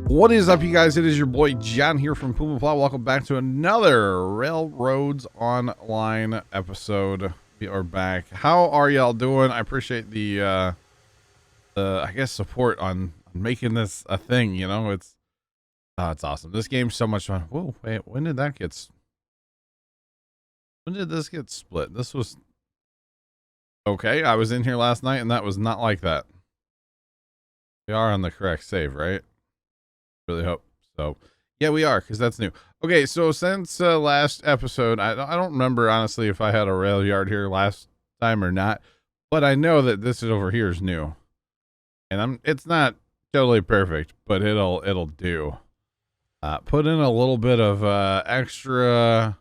What is up, you guys? It is your boy John here from Puma Plow. Welcome back to another Railroads Online episode. We are back. How are y'all doing? I appreciate the I guess support on making this a thing. You know, it's awesome. This game's so much fun. Whoa, wait, when did this get split? This was okay. I was in here last night and that was not like that. We are on the correct save, right? Really hope so. Yeah, we are, because that's new. Okay, so since last episode, I don't remember honestly if I had a rail yard here last time or not, but I know that this is over here is new, and it's not totally perfect, but it'll do. Put in a little bit of extra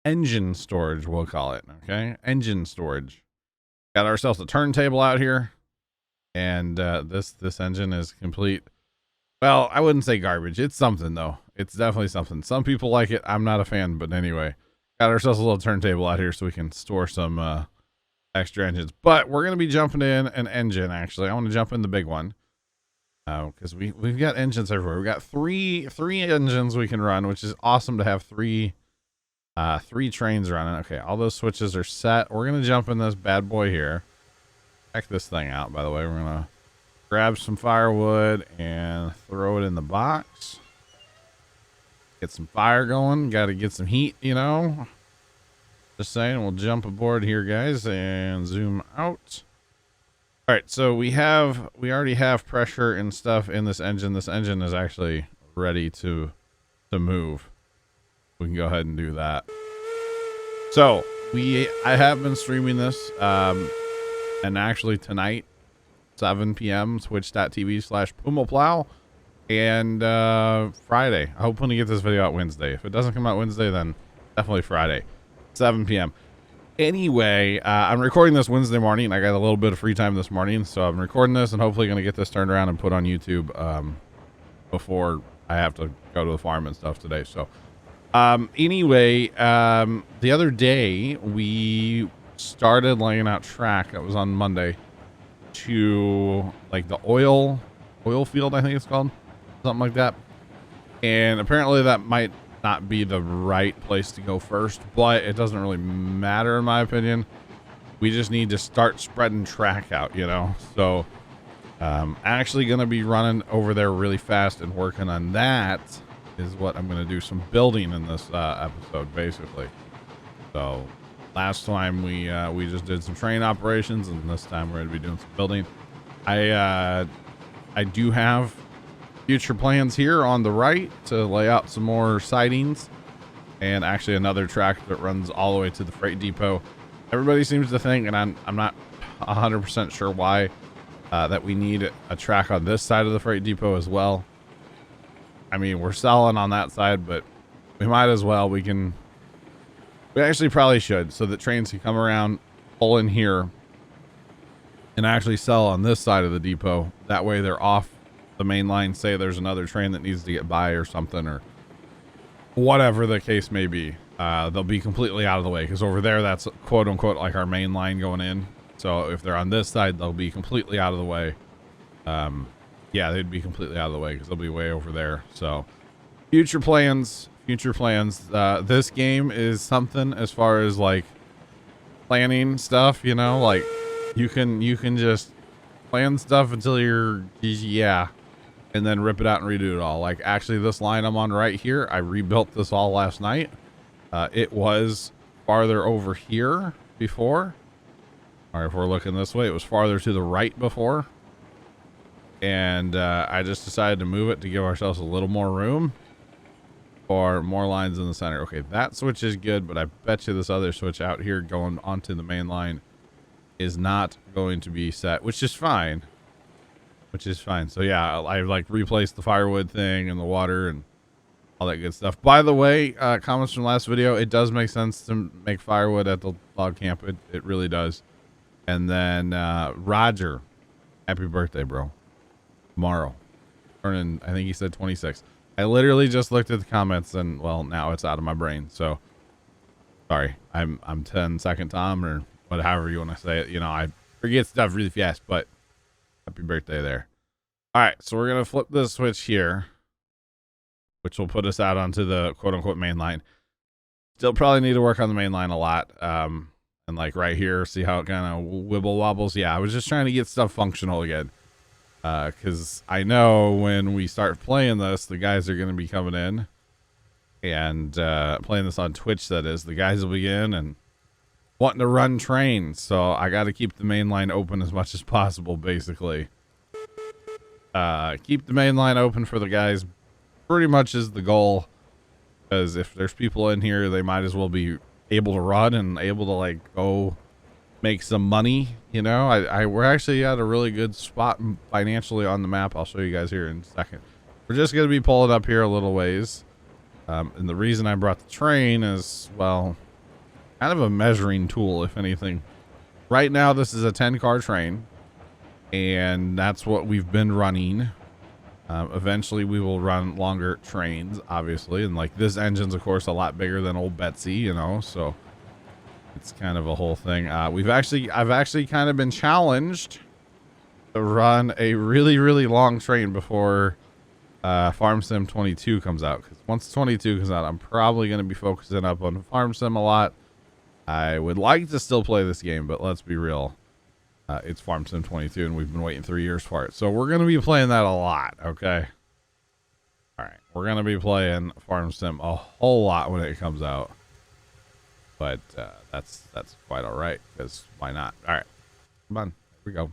engine storage, we'll call it. Okay, engine storage. Got ourselves a turntable out here, and this engine is complete. Well, I wouldn't say garbage. It's something, though. It's definitely something. Some people like it. I'm not a fan, but anyway. Got ourselves a little turntable out here so we can store some extra engines. But we're going to be jumping in an engine, actually. I want to jump in the big one. Because we've got engines everywhere. We've got three engines we can run, which is awesome to have three trains running. Okay, all those switches are set. We're going to jump in this bad boy here. Check this thing out, by the way. We're going to grab some firewood and throw it in the box. Get some fire going. Got to get some heat, you know. Just saying. We'll jump aboard here, guys, and zoom out. All right, so we already have pressure and stuff in this engine. This engine is actually ready to move. We can go ahead and do that. So I have been streaming this, and actually tonight, 7 p.m. twitch.tv/Puma Plow, and Friday. I'm hoping to get this video out Wednesday. If it doesn't come out Wednesday, then definitely Friday, 7 p.m. Anyway, I'm recording this Wednesday morning. I got a little bit of free time this morning, so I'm recording this and hopefully going to get this turned around and put on YouTube before I have to go to the farm and stuff today. So anyway, the other day we started laying out track. That was on Monday. To like the oil field, I think it's called, something like that. And apparently that might not be the right place to go first, but it doesn't really matter in my opinion. We just need to start spreading track out, you know. So actually gonna be running over there really fast and working on that is what I'm gonna do, some building in this episode basically. So last time we just did some train operations, and this time we're going to be doing some building. I do have future plans here on the right to lay out some more sidings, and actually another track that runs all the way to the freight depot. Everybody seems to think, and I'm not 100% sure why, that we need a track on this side of the freight depot as well. I mean, we're selling on that side, but we might as well. We actually probably should, so that trains can come around, pull in here, and actually sell on this side of the depot. That way they're off the main line. Say there's another train that needs to get by or something, or whatever the case may be. They'll be completely out of the way, because over there, that's quote unquote like our main line going in. So if they're on this side, they'll be completely out of the way. Yeah, they'd be completely out of the way because they'll be way over there. So future plans. This game is something as far as like planning stuff, you know, like you can just plan stuff until you're, yeah, and then rip it out and redo it all. Like actually this line I'm on right here, I rebuilt this all last night. It was farther over here before, or if we're looking this way, it was farther to the right before, and I just decided to move it to give ourselves a little more room or more lines in the center. Okay, that switch is good, but I bet you this other switch out here going onto the main line is not going to be set, which is fine. So yeah, I like replaced the firewood thing and the water and all that good stuff. By the way, comments from last video, it does make sense to make firewood at the log camp. It really does. And then Roger, happy birthday, bro. Tomorrow. Turning, I think he said 26. I literally just looked at the comments and, well, now it's out of my brain. So sorry, I'm 10-second Tom, or whatever you want to say it. You know, I forget stuff really fast, but happy birthday there. All right, so we're gonna flip this switch here. which will put us out onto the quote unquote main line. Still probably need to work on the main line a lot. And like right here, see how it kind of wibble wobbles. Yeah, I was just trying to get stuff functional again. Because I know when we start playing this, the guys are going to be coming in and playing this on Twitch. That is, the guys will be in and wanting to run trains. So I got to keep the main line open as much as possible, basically. Keep the main line open for the guys pretty much is the goal. Because if there's people in here, they might as well be able to run and able to like go make some money. You know, we're actually at a really good spot financially on the map. I'll show you guys here in a second. We're just going to be pulling up here a little ways. And the reason I brought the train is, well, kind of a measuring tool, if anything. Right now, this is a 10-car train, and that's what we've been running. Eventually, we will run longer trains, obviously, and like this engine's, of course, a lot bigger than old Betsy, you know, so it's kind of a whole thing. I've actually kind of been challenged to run a really, really long train before Farm Sim 22 comes out. Because once 22 comes out, I'm probably going to be focusing up on Farm Sim a lot. I would like to still play this game, but let's be real. It's Farm Sim 22, and we've been waiting 3 years for it. So we're going to be playing that a lot, okay? All right, we're going to be playing Farm Sim a whole lot when it comes out. But that's quite all right, because why not? All right, come on, here we go.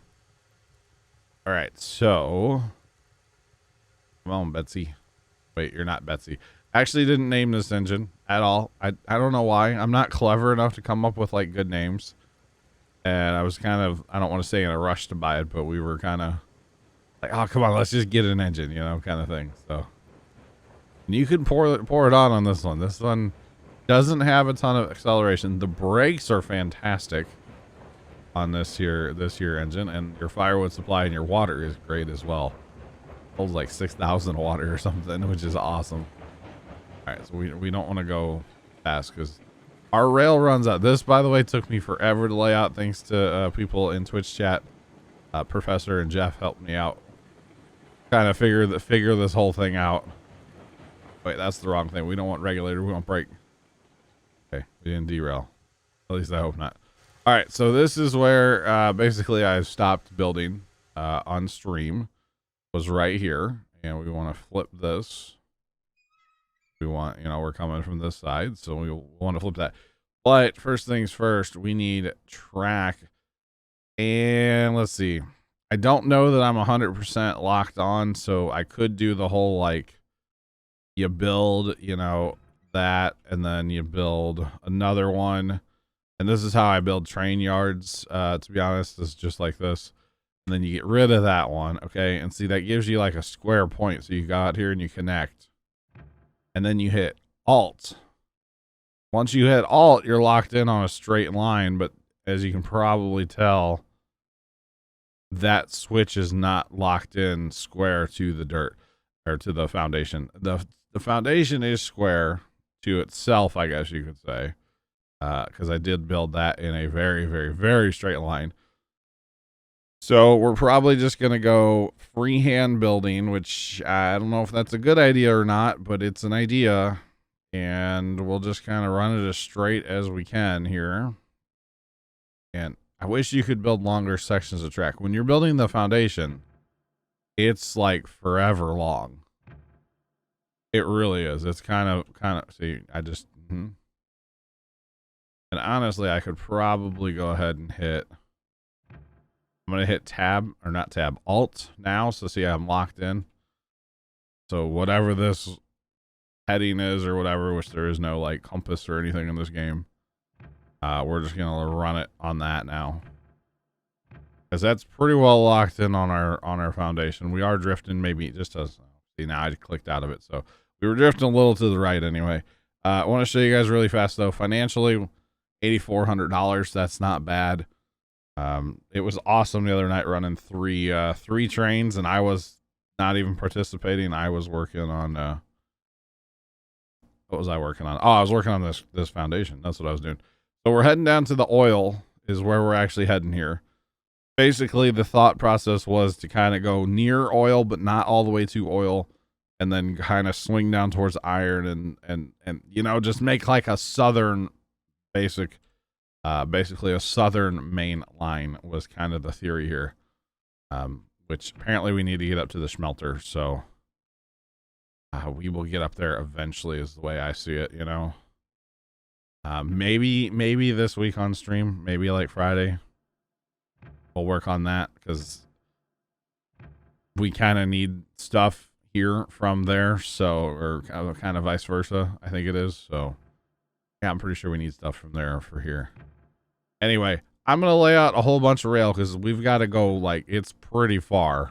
All right, so come on, Betsy. Wait, you're not Betsy. I actually didn't name this engine at all. I don't know why. I'm not clever enough to come up with like good names. And I was kind of, I don't want to say in a rush to buy it, but we were kind of like, oh, come on, let's just get an engine, you know, kind of thing. So and you can pour it on this one. This one doesn't have a ton of acceleration. The brakes are fantastic on this here engine, and your firewood supply and your water is great as well. It holds like 6,000 water or something, which is awesome. All right, so we don't want to go fast because our rail runs out. This, by the way, took me forever to lay out, thanks to people in Twitch chat. Professor and Jeff helped me out. Kind of figure this whole thing out. Wait, that's the wrong thing. We don't want regulator. We want brake. Okay, we didn't derail. At least I hope not. All right, so this is where basically I stopped building on stream. Was right here, and we want to flip this. We want, you know, we're coming from this side, so we want to flip that. But first things first, we need track. And let's see. I don't know that I'm 100% locked on, so I could do the whole, like, you build, you know, that, and then you build another one. And this is how I build train yards, to be honest. It's just like this. And then you get rid of that one, okay? And see, that gives you, like, a square point. So you go out here and you connect. And then you hit Alt. Once you hit Alt, you're locked in on a straight line. But as you can probably tell, that switch is not locked in square to the dirt or to the foundation. The foundation is square to itself, I guess you could say, because I did build that in a very, very, very straight line. So we're probably just going to go freehand building, which I don't know if that's a good idea or not, but it's an idea. And we'll just kind of run it as straight as we can here. And I wish you could build longer sections of track. When you're building the foundation, it's like forever long. It really is. It's kind of, see, I just, and honestly, I could probably go ahead and hit, I'm going to hit tab, or not tab, alt now. So see, I'm locked in. So whatever this heading is or whatever, which there is no like compass or anything in this game, we're just going to run it on that now. Because that's pretty well locked in on our foundation. We are drifting maybe just as, see, now I clicked out of it. So we were drifting a little to the right anyway. I want to show you guys really fast though. Financially, $8,400. That's not bad. It was awesome the other night running three trains, and I was not even participating. I was working on, what was I working on? Oh, I was working on this foundation. That's what I was doing. So we're heading down to the oil is where we're actually heading here. Basically, the thought process was to kind of go near oil, but not all the way to oil. and then kind of swing down towards iron and you know, just make like a southern basically a southern main line was kind of the theory here. Which apparently we need to get up to the smelter, so we will get up there eventually is the way I see it, you know. Maybe this week on stream, maybe like Friday. We'll work on that because we kind of need stuff here from there, so, or kind of vice versa, I think it is. So yeah, I'm pretty sure we need stuff from there for here. Anyway, I'm gonna lay out a whole bunch of rail because we've got to go, like, it's pretty far,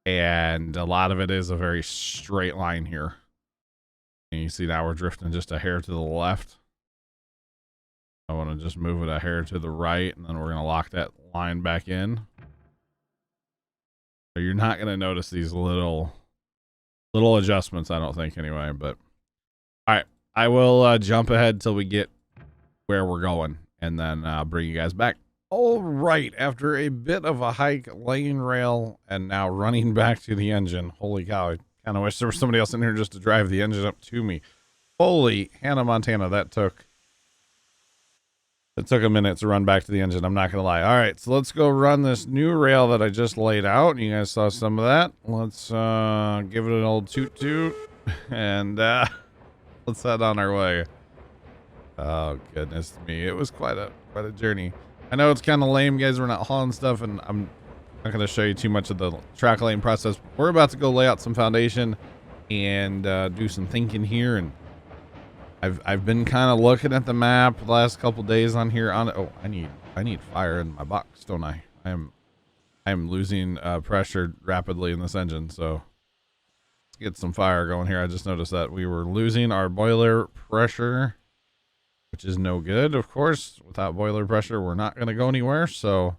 and a lot of it is a very straight line here. And you see now we're drifting just a hair to the left. I want to just move it a hair to the right, and then we're gonna lock that line back in. So you're not gonna notice these little adjustments, I don't think, anyway. But all right, I will jump ahead till we get where we're going, and then bring you guys back. All right, after a bit of a hike, laying rail, and now running back to the engine. Holy cow, I kind of wish there was somebody else in here just to drive the engine up to me. Holy Hannah Montana, that took a minute to run back to the engine, I'm not gonna lie. All right, so let's go run this new rail that I just laid out. You guys saw some of that. Let's give it an old toot toot, and let's head on our way. Oh goodness me, it was quite a journey. I know it's kind of lame, guys, we're not hauling stuff, and I'm not going to show you too much of the track laying process. We're about to go lay out some foundation and do some thinking here, and I've been kind of looking at the map the last couple days on here. Oh, I need fire in my box, don't I? I am losing pressure rapidly in this engine, so let's get some fire going here. I just noticed that we were losing our boiler pressure, which is no good. Of course, without boiler pressure, we're not going to go anywhere. So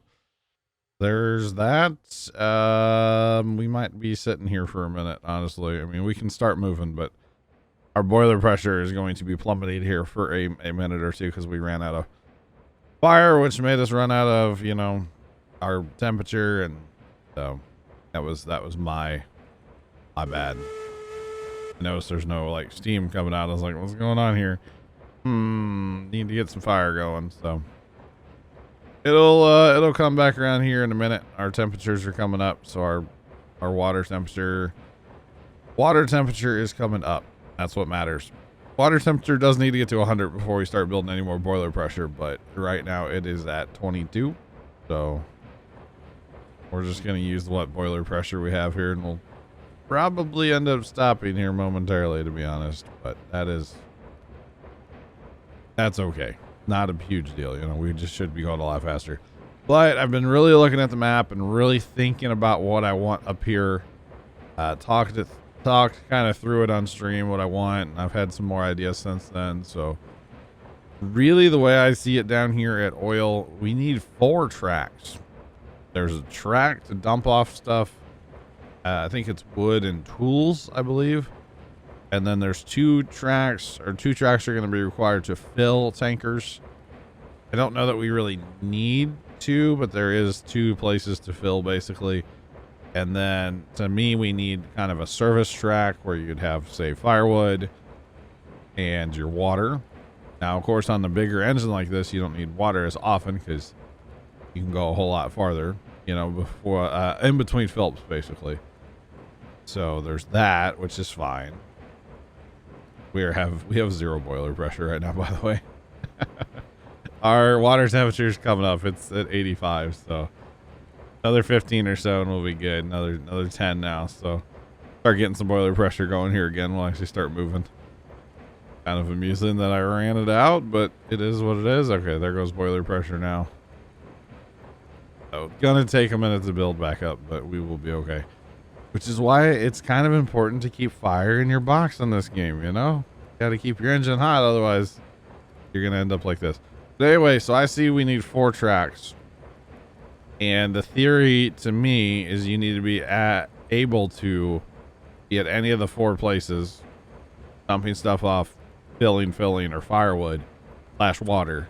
there's that. We might be sitting here for a minute, honestly. I mean, we can start moving, but our boiler pressure is going to be plummeted here for a minute or two because we ran out of fire, which made us run out of, you know, our temperature. And so that was my bad. I noticed there's no like steam coming out. I was like, what's going on here? Need to get some fire going. So it'll come back around here in a minute. Our temperatures are coming up, so our water temperature is coming up. That's what matters. Water temperature does need to get to 100 before we start building any more boiler pressure, but right now it is at 22. So we're just going to use what boiler pressure we have here, and we'll probably end up stopping here momentarily, to be honest, but that's okay. Not a huge deal, you know, we just should be going a lot faster. But I've been really looking at the map and really thinking about what I want up here. Talked kind of through it on stream, what I want, and I've had some more ideas since then. So really the way I see it down here at Oil, we need 4 tracks. There's a track to dump off stuff. I think it's wood and tools, I believe. And then there's 2 tracks are going to be required to fill tankers. I don't know that we really need to, but there is 2 places to fill basically. And then to me, we need kind of a service track where you'd have, say, firewood and your water. Now, of course, on the bigger engine like this, you don't need water as often because you can go a whole lot farther, you know, before in between Phillips, basically. So there's that, which is fine. We have 0 boiler pressure right now, by the way. Our water temperature is coming up. It's at 85, so another 15 or so and we'll be good. Another 10 now, so start getting some boiler pressure going here again. We'll actually start moving. Kind of amusing that I ran it out, but it is what it is. Okay, there goes boiler pressure now. So gonna take a minute to build back up, but we will be okay. Which is why it's kind of important to keep fire in your box in this game, you know? You gotta keep your engine hot, otherwise you're gonna end up like this. But anyway, so I see we need 4 tracks. And the theory to me is you need to be able to be at any of the 4 places, dumping stuff off, filling, or firewood / water,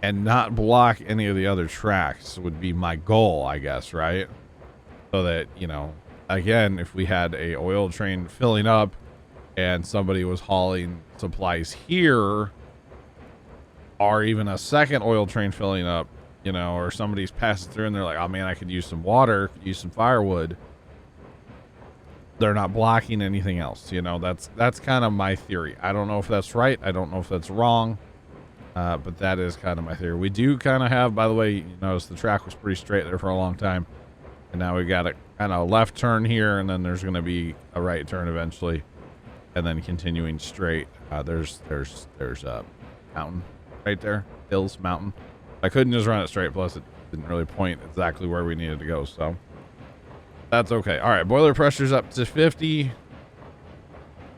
and not block any of the other tracks would be my goal, I guess, right? So that, you know, again, if we had a oil train filling up and somebody was hauling supplies here, or even a second oil train filling up, you know, or somebody's passing through and they're like, oh man, I could use some water, could use some firewood. They're not blocking anything else. You know, that's kind of my theory. I don't know if that's right. I don't know if that's wrong. But that is kind of my theory. We do kind of have, by the way, you notice the track was pretty straight there for a long time. And now we got a kind of left turn here, and then there's going to be a right turn eventually. And then continuing straight. There's a mountain right there. Hills, mountain. I couldn't just run it straight, plus it didn't really point exactly where we needed to go, so that's okay. All right, boiler pressure's up to 50.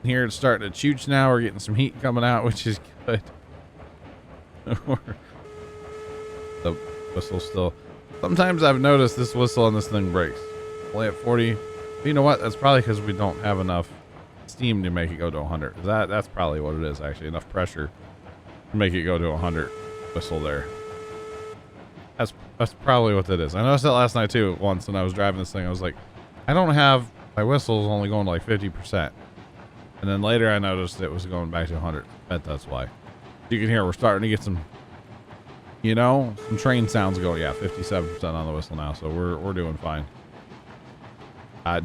Here it's starting to chooch now. We're getting some heat coming out, which is good. The whistle still. Sometimes I've noticed this whistle on this thing breaks. Only at 40. But you know what? That's probably because we don't have enough steam to make it go to 100. That's probably what it is, actually. Enough pressure to make it go to 100 whistle there. That's probably what that is. I noticed that last night too. Once when I was driving this thing, I was like, I don't have my whistles only going to like 50%. And then later I noticed it was going back to 100. I bet that's why. You can hear we're starting to get some, you know, some train sounds going. Yeah, 57% on the whistle now, so we're doing fine.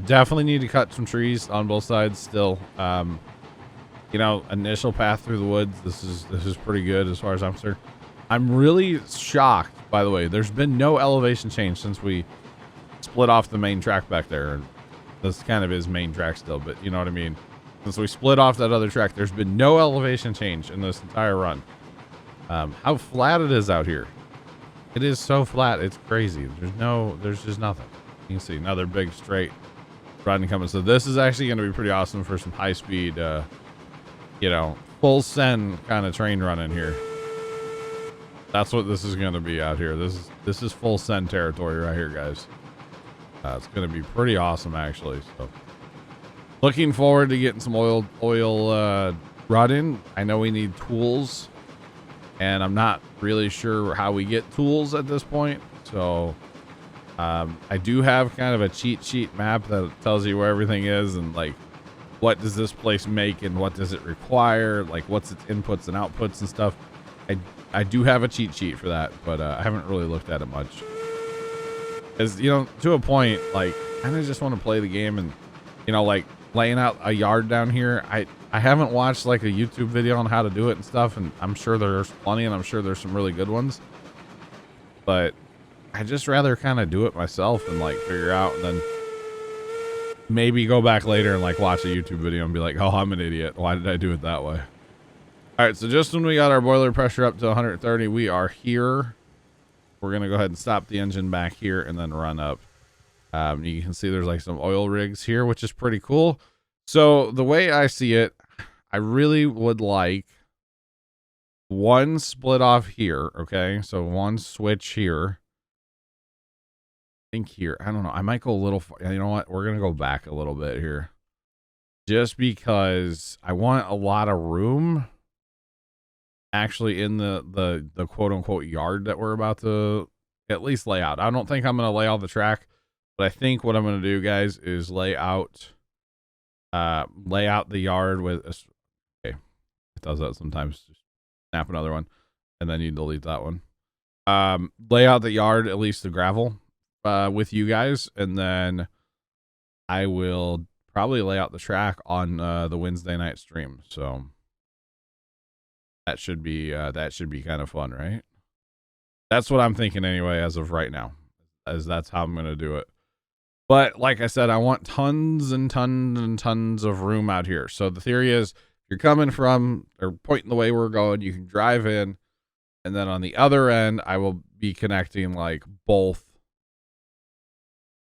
Definitely need to cut some trees on both sides still. You know, initial path through the woods. This is pretty good as far as I'm concerned. I'm really shocked, by the way. There's been no elevation change since we split off the main track back there. And this kind of is main track still, but you know what I mean. Since we split off that other track, there's been no elevation change in this entire run. How flat it is out here. It is so flat. It's crazy. There's just nothing. You can see another big straight run coming. So this is actually going to be pretty awesome for some high speed, you know, full send kind of train running here. That's what this is going to be out here. This is full send territory right here, guys. It's going to be pretty awesome, actually. So, looking forward to getting some oil running. I know we need tools, and I'm not really sure how we get tools at this point. So, I do have kind of a cheat sheet map that tells you where everything is and like what does this place make and what does it require, like what's its inputs and outputs and stuff. I do have a cheat sheet for that, but I haven't really looked at it much. As you know, to a point, like I kind of just want to play the game and, you know, like laying out a yard down here. I haven't watched like a YouTube video on how to do it and stuff, and I'm sure there's plenty, and I'm sure there's some really good ones. But I just rather kind of do it myself and like figure out, and then maybe go back later and like watch a YouTube video and be like, oh, I'm an idiot. Why did I do it that way? All right, so just when we got our boiler pressure up to 130, we are here. We're going to go ahead and stop the engine back here and then run up. You can see there's like some oil rigs here, which is pretty cool. So the way I see it, I really would like one split off here, okay? So one switch here. I think here. I don't know. I might go a little far. You know what? We're going to go back a little bit here. Just because I want a lot of room actually in the quote unquote yard that we're about to at least lay out. I don't think I'm going to lay out the track, but I think what I'm going to do, guys, is lay out the yard with okay. It does that sometimes. Just snap another one and then you delete that one. Lay out the yard, at least the gravel, with you guys, and then I will probably lay out the track on the Wednesday night stream. So that should be kind of fun, right? That's what I'm thinking anyway, as of right now, as that's how I'm going to do it. But like I said, I want tons and tons and tons of room out here. So the theory is, if you're coming from or pointing the way we're going, you can drive in, and then on the other end, I will be connecting like both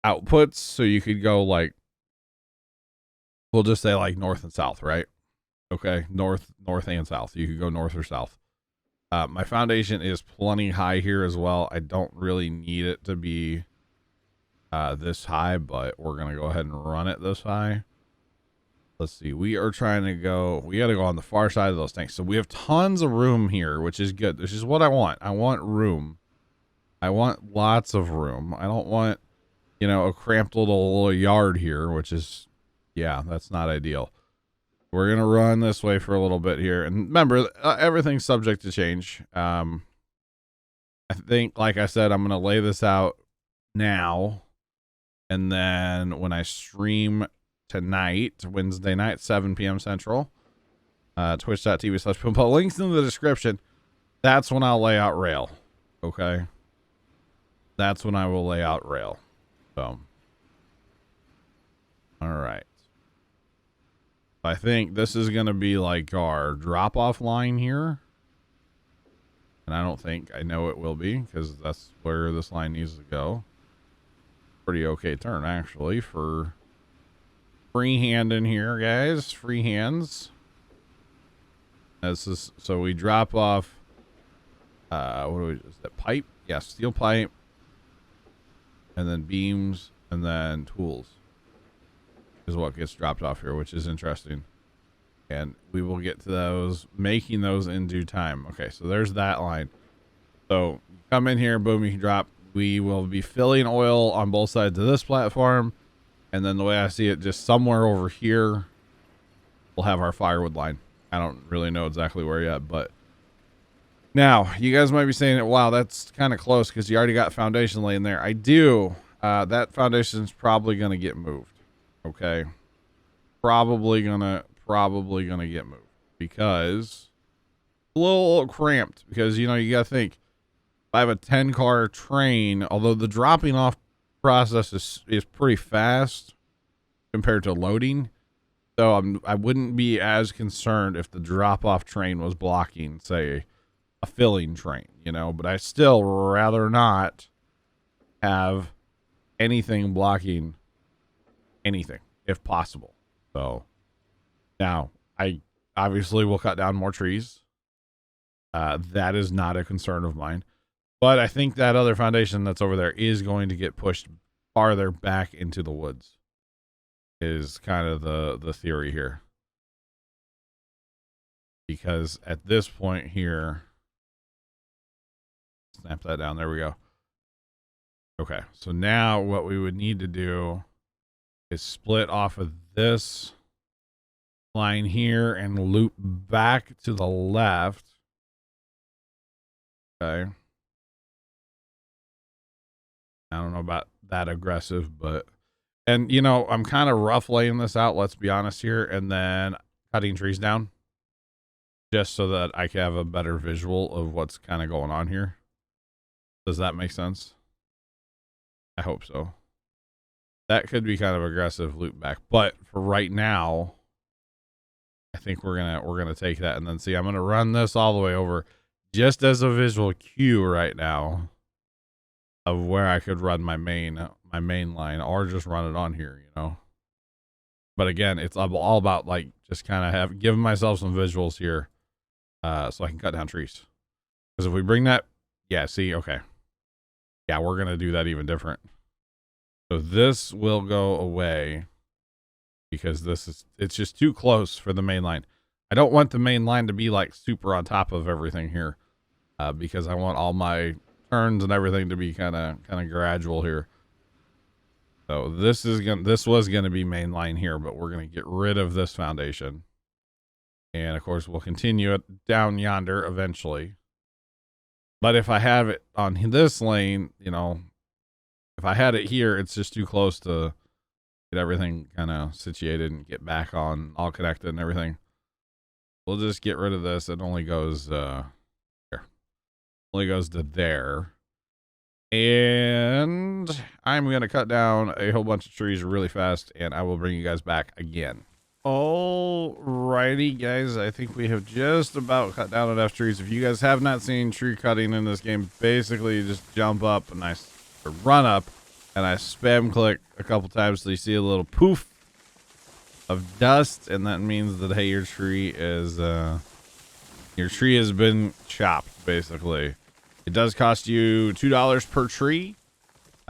outputs. So you could go like, we'll just say like north and south, right? Okay, north and south. You could go north or south. My foundation is plenty high here as well. I don't really need it to be this high, but we're gonna go ahead and run it this high. Let's see. We are trying to go. We got to go on the far side of those tanks. So we have tons of room here, which is good. This is what I want. I want room. I want lots of room. I don't want you know, a cramped little yard here, which is, yeah, that's not ideal. We're going to run this way for a little bit here. And remember, everything's subject to change. I think, like I said, I'm going to lay this out now. And then when I stream tonight, Wednesday night, 7 p.m. Central, twitch.tv/Puma, links in the description. That's when I'll lay out rail. Okay. That's when I will lay out rail. So, all right. I think this is going to be like our drop-off line here. And I don't think, I know it will be, because that's where this line needs to go. Pretty okay turn, actually, for freehand in here, guys. Free hands. This is, so we drop off, what do we, is that pipe? Yeah, steel pipe. And then beams, and then tools is what gets dropped off here, which is interesting. And we will get to those, making those in due time. Okay, so there's that line. So come in here, boom, you can drop. We will be filling oil on both sides of this platform. And then the way I see it, just somewhere over here, we'll have our firewood line. I don't really know exactly where yet, but now you guys might be saying, wow, that's kind of close because you already got foundation laying there. I do. That foundation is probably going to get moved. Okay. Probably gonna get moved because a little cramped, because, you know, you got to think, if I have a 10-car train, although the dropping off process is pretty fast compared to loading. So I wouldn't be as concerned if the drop-off train was blocking, say, a filling train, you know, but I still rather not have anything blocking anything if possible. So now I obviously will cut down more trees. That is not a concern of mine, but I think that other foundation that's over there is going to get pushed farther back into the woods is kind of the theory here. Because at this point here, snap that down. There we go. Okay. So now what we would need to do is split off of this line here and loop back to the left. Okay. I don't know about that aggressive, but, and you know, I'm kind of rough laying this out, let's be honest here, and then cutting trees down just so that I can have a better visual of what's kind of going on here. Does that make sense? I hope so. That could be kind of aggressive loop back, but for right now, I think we're gonna take that and then see. I'm gonna run this all the way over just as a visual cue right now of where I could run my main line, or just run it on here, you know. But again, it's all about like just kind of giving myself some visuals here, so I can cut down trees. Because if we bring that, yeah, see, okay, yeah, we're gonna do that even different. So this will go away because it's just too close for the main line. I don't want the main line to be like super on top of everything here, because I want all my turns and everything to be kind of gradual here. So this was gonna be main line here, but we're gonna get rid of this foundation, and of course we'll continue it down yonder eventually. But if I have it on this lane, you know, if I had it here, it's just too close to get everything kind of situated and get back on all connected and everything. We'll just get rid of this. It only goes here. Only goes to there. And I'm going to cut down a whole bunch of trees really fast, and I will bring you guys back again. Alrighty, guys. I think we have just about cut down enough trees. If you guys have not seen tree cutting in this game, basically you just jump up and run up, and I spam click a couple times so you see a little poof of dust, and that means that, hey, your tree has been chopped, basically. It does cost you $2 per tree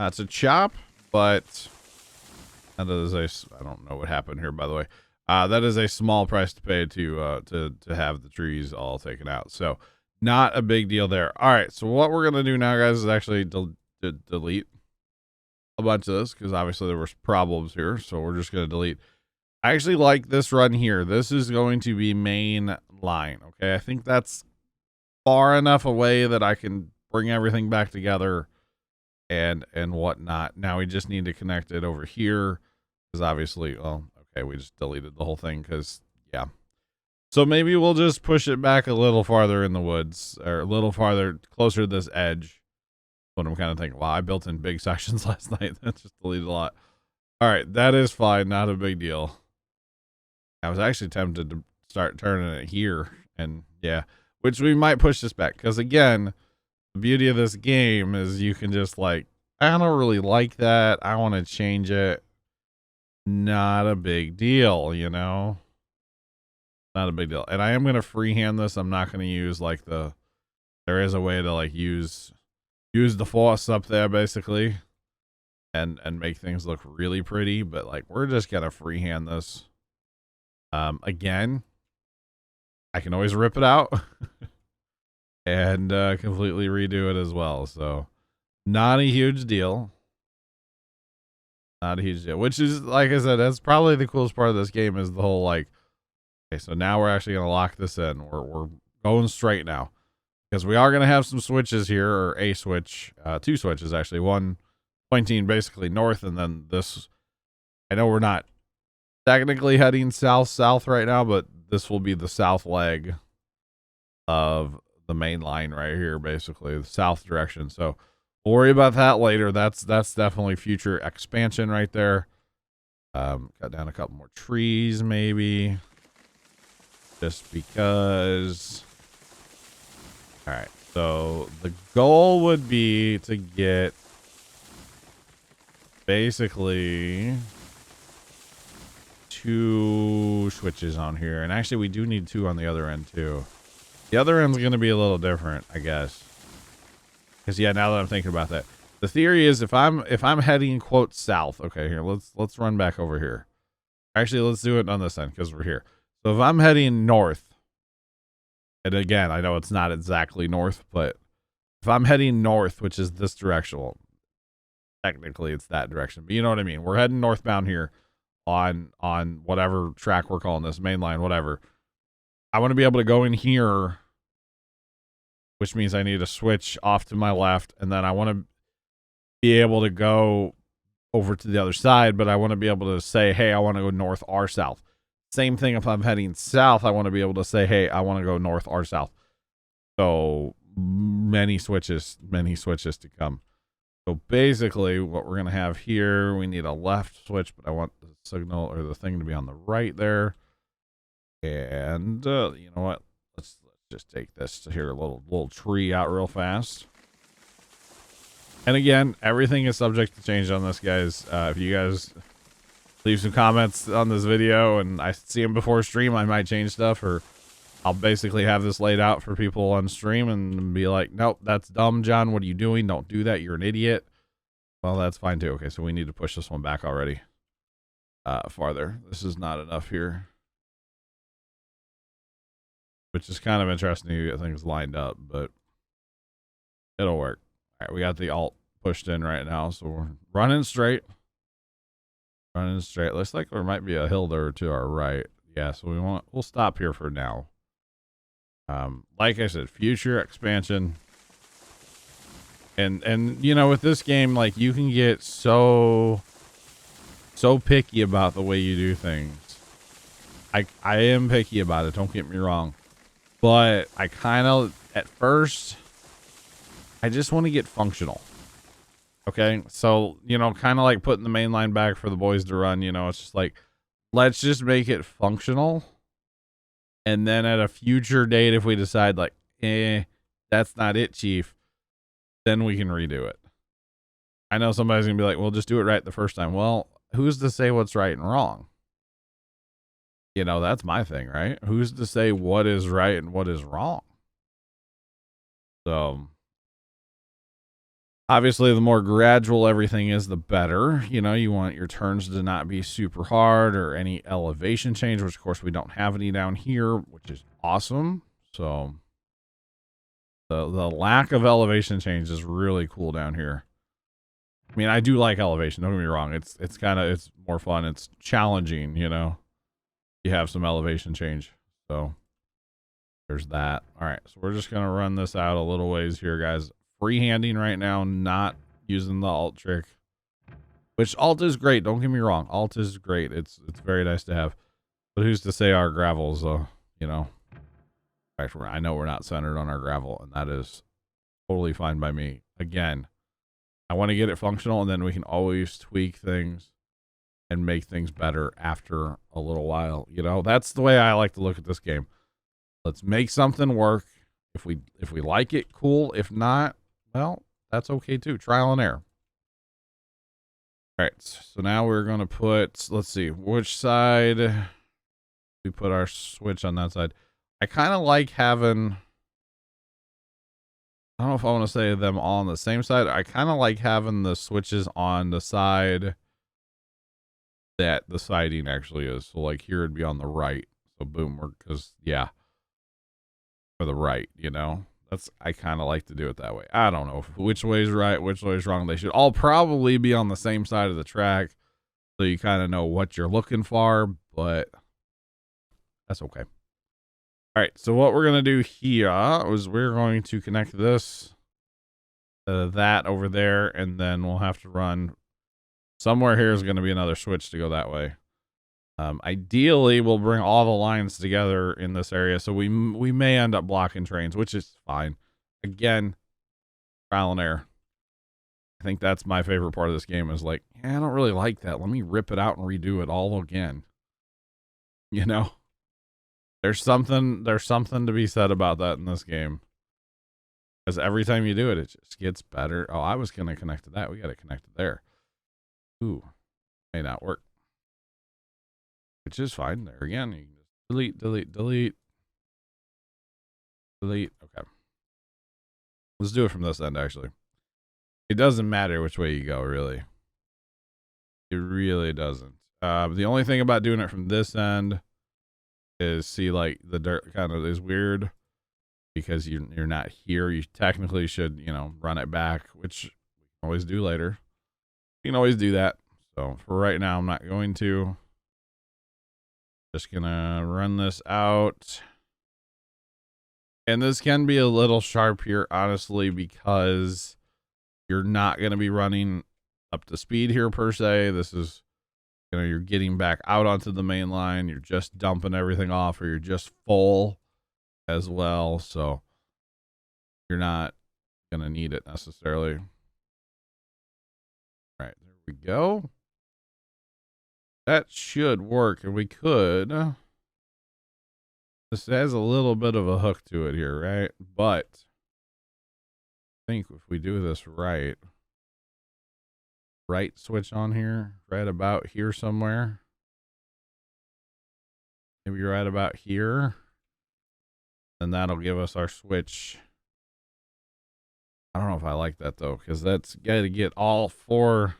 to chop, but that is I don't know what happened here, by the way. That is a small price to pay to have the trees all taken out. So not a big deal there. All right. So what we're going to do now, guys, is actually delete. a bunch of this because obviously there was problems here. So we're just going to delete. I actually like this run here. This is going to be main line. Okay. I think that's far enough away that I can bring everything back together and whatnot. Now we just need to connect it over here because obviously, well, okay, we just deleted the whole thing because, yeah. So maybe we'll just push it back a little farther in the woods or a little farther closer to this edge. What I'm kind of thinking. Wow, I built in big sections last night. That just deleted a lot. All right, that is fine. Not a big deal. I was actually tempted to start turning it here, and yeah, which we might push this back because again, the beauty of this game is you can just like, I don't really like that. I want to change it. Not a big deal, you know. Not a big deal. And I am going to freehand this. I'm not going to use like there is a way to like use the force up there basically and make things look really pretty, but like we're just going to freehand this. Again, I can always rip it out and completely redo it as well. So not a huge deal. Not a huge deal, which is, like I said, that's probably the coolest part of this game is the whole like, okay, so now we're actually going to lock this in. We're going straight now because we are going to have some switches here, or a switch, two switches actually, one pointing basically north, and then this, I know we're not technically heading south right now, but this will be the south leg of the main line right here, basically the south direction. So we'll worry about that later. That's definitely future expansion right there. Cut down a couple more trees maybe. Just because. All right. So the goal would be to get basically 2 switches on here. And actually we do need 2 on the other end too. The other end's going to be a little different, I guess. Because yeah, now that I'm thinking about that. The theory is if I'm heading quote south. Okay, here, let's run back over here. Actually, let's do it on this end because we're here. So if I'm heading north, and again, I know it's not exactly north, but if I'm heading north, which is this direction, well, technically it's that direction, but you know what I mean. We're heading northbound here on whatever track we're calling this, main line, whatever. I want to be able to go in here, which means I need to switch off to my left, and then I want to be able to go over to the other side, but I want to be able to say, hey, I want to go north or south. Same thing if I'm heading south, I want to be able to say, hey, I want to go north or south. So many switches to come. So basically what we're going to have here, we need a left switch, but I want the signal or the thing to be on the right there. And you know what? Let's just take this to here, a little tree out real fast. And again, everything is subject to change on this, guys. If you guys leave some comments on this video and I see them before stream, I might change stuff, or I'll basically have this laid out for people on stream and be like, nope, that's dumb, John. What are you doing? Don't do that. You're an idiot. Well, that's fine too. Okay, so we need to push this one back already. Farther. This is not enough here. Which is kind of interesting to get things lined up, but it'll work. All right, we got the alt pushed in right now, so we're running straight. Running straight. Looks like there might be a hill there to our right. Yeah, so we'll stop here for now. Like I said, future expansion. And you know, with this game, like, you can get so picky about the way you do things. I am picky about it, don't get me wrong. But I kind of, at first, I just want to get functional. Okay, so, you know, kind of like putting the main line back for the boys to run, you know, it's just like, let's just make it functional. And then at a future date, if we decide like, that's not it, Chief, then we can redo it. I know somebody's gonna be like, well, just do it right the first time. Well, who's to say what's right and wrong? You know, that's my thing, right? Who's to say what is right and what is wrong? So obviously, the more gradual everything is, the better. You know, you want your turns to not be super hard or any elevation change, which of course we don't have any down here, which is awesome. So the lack of elevation change is really cool down here. I mean, I do like elevation. Don't get me wrong. It's more fun. It's challenging, you know. You have some elevation change. So there's that. All right. So we're just going to run this out a little ways here, guys. Freehanding right now, not using the alt trick, which alt is great. Don't get me wrong. Alt is great. It's very nice to have, but who's to say our gravel's, you know, in fact, I know we're not centered on our gravel, and that is totally fine by me. Again, I want to get it functional, and then we can always tweak things and make things better after a little while. You know, that's the way I like to look at this game. Let's make something work. If we like it, cool. If not, well, that's okay too. Trial and error. All right, so now we're going to put, let's see, which side we put our switch on that side. I kind of like having, I don't know if I want to say them all on the same side. I kind of like having the switches on the side that the siding actually is. So like here it'd be on the right. So boom, because yeah, for the right, you know, I kind of like to do it that way. I don't know which way is right, which way is wrong. They should all probably be on the same side of the track, so you kind of know what you're looking for, but that's okay. All right, so what we're going to do here is we're going to connect this to that over there, and then we'll have to run somewhere here is going to be another switch to go that way. Ideally, we'll bring all the lines together in this area, so we may end up blocking trains, which is fine. Again, trial and error. I think that's my favorite part of this game is like, yeah, I don't really like that. Let me rip it out and redo it all again. You know? There's something to be said about that in this game. Because every time you do it, it just gets better. Oh, I was going to connect to that. We got to connect it there. Ooh, may not work. Which is fine. There again, you can just delete, delete, delete. Delete. Okay. Let's do it from this end, actually. It doesn't matter which way you go, really. It really doesn't. The only thing about doing it from this end is, see, like, the dirt kind of is weird because you're not here. You technically should, you know, run it back, which we can always do later. You can always do that. So for right now, I'm not going to. Just gonna run this out. And this can be a little sharp here, honestly, because you're not going to be running up to speed here per se. This is, you know, you're getting back out onto the main line. You're just dumping everything off, or you're just full as well. So you're not going to need it necessarily. All right, there we go. That should work, and we could. This has a little bit of a hook to it here, right? But I think if we do this right switch on here, right about here somewhere. Maybe right about here. And that'll give us our switch. I don't know if I like that though, because that's got to get all four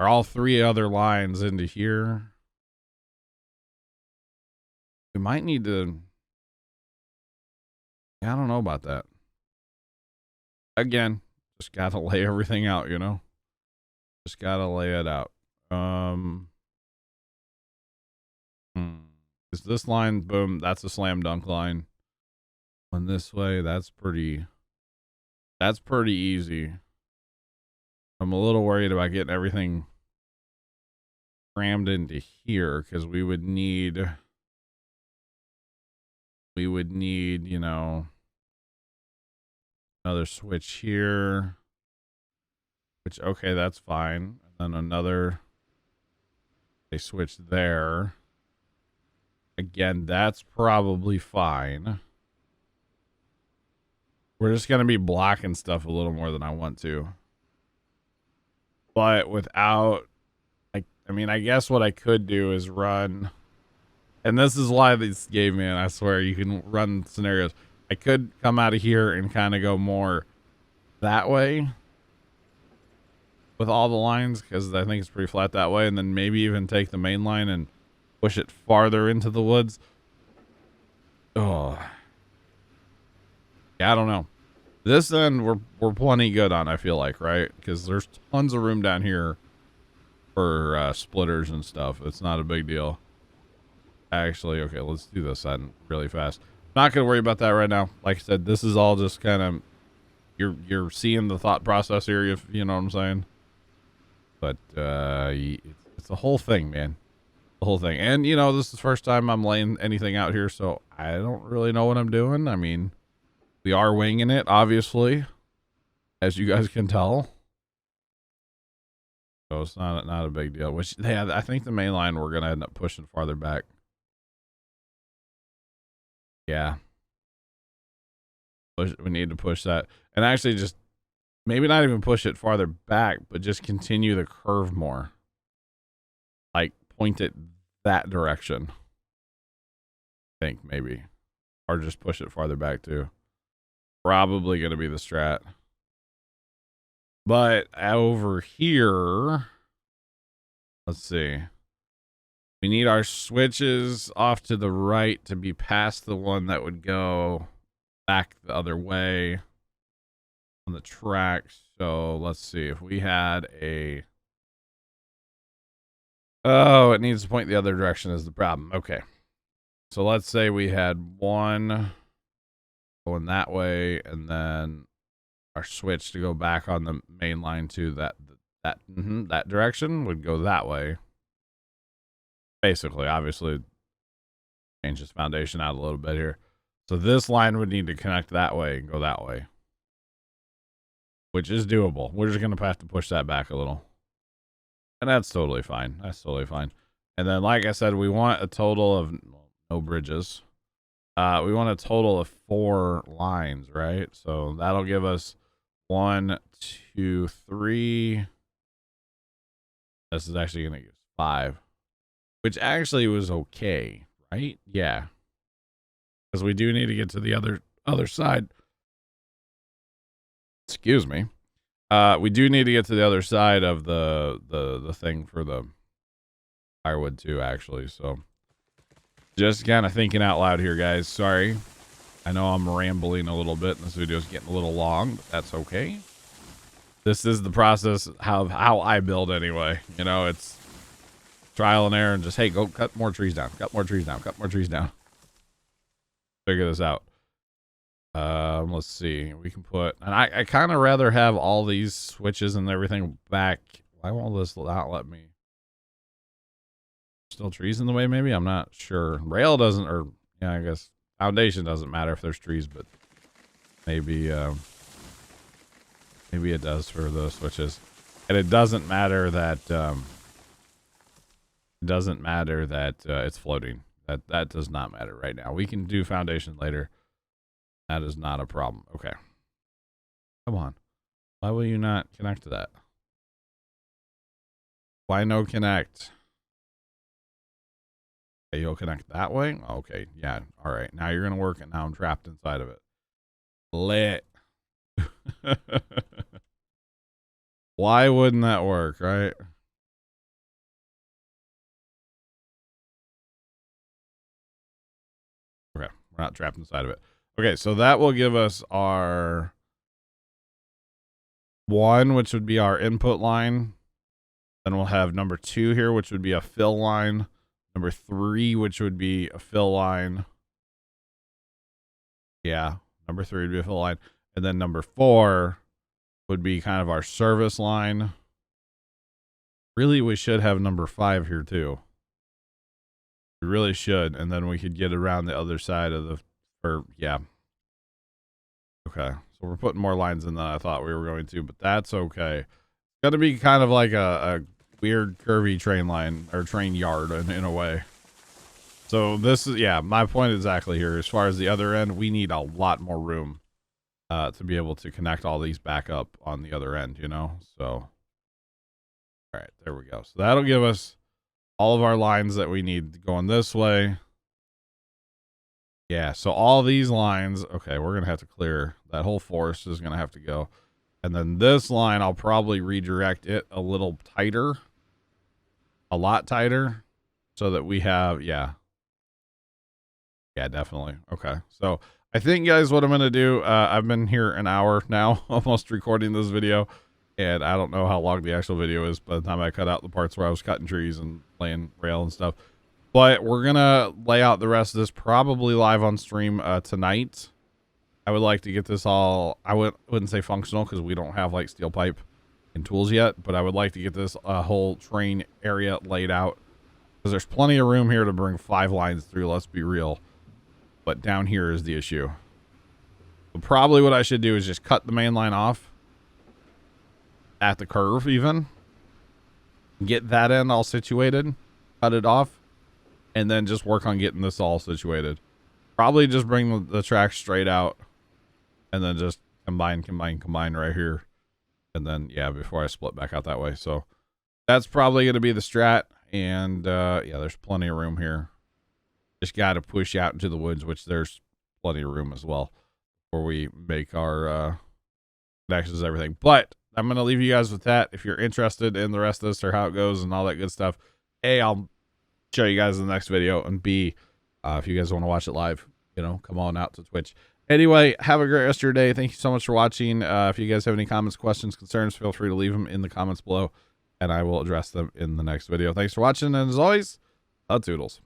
or all three other lines into here. We might need to, yeah, I don't know about that. Again, just got to lay everything out, you know? Just got to lay it out. Is this line, boom, that's a slam dunk line. When this way, that's pretty easy. I'm a little worried about getting everything crammed into here, because we would need, you know, another switch here, which, okay, that's fine. And then another, a switch there. Again, that's probably fine. We're just going to be blocking stuff a little more than I want to. But without, I mean, I guess what I could do is run, and this is why this game, man, I swear, you can run scenarios. I could come out of here and kind of go more that way with all the lines, because I think it's pretty flat that way, and then maybe even take the main line and push it farther into the woods. Oh, yeah, I don't know. This end we're plenty good on, I feel like, right? Because there's tons of room down here for splitters and stuff. It's not a big deal. Actually, okay, let's do this then really fast. Not gonna worry about that right now. Like I said, this is all just kind of you're seeing the thought process here, if you know what I'm saying. But it's the whole thing, man. The whole thing. And you know, this is the first time I'm laying anything out here, so I don't really know what I'm doing. I mean, we are winging it, obviously, as you guys can tell. So it's not a big deal. Which, yeah, I think the main line we're gonna end up pushing farther back. Yeah, we need to push that, and actually just maybe not even push it farther back, but just continue the curve more. Like point it that direction. I think maybe, or just push it farther back too. Probably gonna be the strat. But over here, let's see. We need our switches off to the right to be past the one that would go back the other way on the track. So let's see if we had a... Oh, it needs to point the other direction is the problem. Okay. So let's say we had one going that way and then our switch to go back on the main line to that direction would go that way. Basically, obviously, change this foundation out a little bit here. So this line would need to connect that way and go that way, which is doable. We're just going to have to push that back a little. And that's totally fine. That's totally fine. And then, like I said, we want a total of no bridges. We want a total of 4 lines, right? So that'll give us 1, 2, 3. This is actually going to give us 5. Which actually was okay, right? Yeah. Because we do need to get to the other side. Excuse me. We do need to get to the other side of the thing for the firewood too, actually. So just kind of thinking out loud here, guys. Sorry. I know I'm rambling a little bit and this video is getting a little long, but that's okay. This is the process of how I build anyway. You know, it's trial and error and just, hey, go cut more trees down, cut more trees down, cut more trees down. Figure this out. Let's see. We can put, and I kind of rather have all these switches and everything back. Why won't this not let me? Still trees in the way, maybe? I'm not sure. Rail doesn't, or yeah, I guess foundation doesn't matter if there's trees, but maybe, maybe it does for the switches. And it doesn't matter that, it's floating. That does not matter right now. We can do foundation later. That is not a problem. Okay. Come on. Why will you not connect to that? Why no connect? Okay, you'll connect that way? Okay, yeah. All right. Now you're going to work it. Now I'm trapped inside of it. Lit. Why wouldn't that work, right? Okay, we're not trapped inside of it. Okay, so that will give us our 1, which would be our input line. Then we'll have number 2 here, which would be a fill line. Number 3, which would be a fill line. Yeah, number 3 would be a fill line. And then number 4 would be kind of our service line. Really, we should have number 5 here too. We really should. And then we could get around the other side of the, or yeah. Okay, so we're putting more lines in than I thought we were going to, but that's okay. It's going to be kind of like a weird curvy train line, or train yard in a way. So this is, yeah, my point exactly here. As far as the other end, we need a lot more room to be able to connect all these back up on the other end, you know? So, all right, there we go. So that'll give us all of our lines that we need going this way. Yeah, so all these lines, okay, we're going to have to clear. That whole forest is going to have to go. And then this line, I'll probably redirect it a little tighter. A lot tighter. So that we have, yeah. Yeah, definitely. Okay, so I think, guys, what I'm going to do, I've been here an hour now, almost recording this video, and I don't know how long the actual video is by the time I cut out the parts where I was cutting trees and laying rail and stuff. But we're going to lay out the rest of this probably live on stream tonight. I would like to get this all, I wouldn't say functional because we don't have like steel pipe and tools yet, but I would like to get this whole train area laid out because there's plenty of room here to bring 5 lines through, let's be real. But down here is the issue. So probably what I should do is just cut the main line off at the curve even. Get that end all situated. Cut it off. And then just work on getting this all situated. Probably just bring the track straight out. And then just combine right here. And then, yeah, before I split back out that way. So that's probably going to be the strat. And, yeah, there's plenty of room here. Just got to push out into the woods, which there's plenty of room as well before we make our connections and everything. But I'm going to leave you guys with that. If you're interested in the rest of this or how it goes and all that good stuff, A, I'll show you guys in the next video, and B, if you guys want to watch it live, you know, come on out to Twitch. Anyway, have a great rest of your day. Thank you so much for watching. If you guys have any comments, questions, concerns, feel free to leave them in the comments below, and I will address them in the next video. Thanks for watching, and as always, toodles.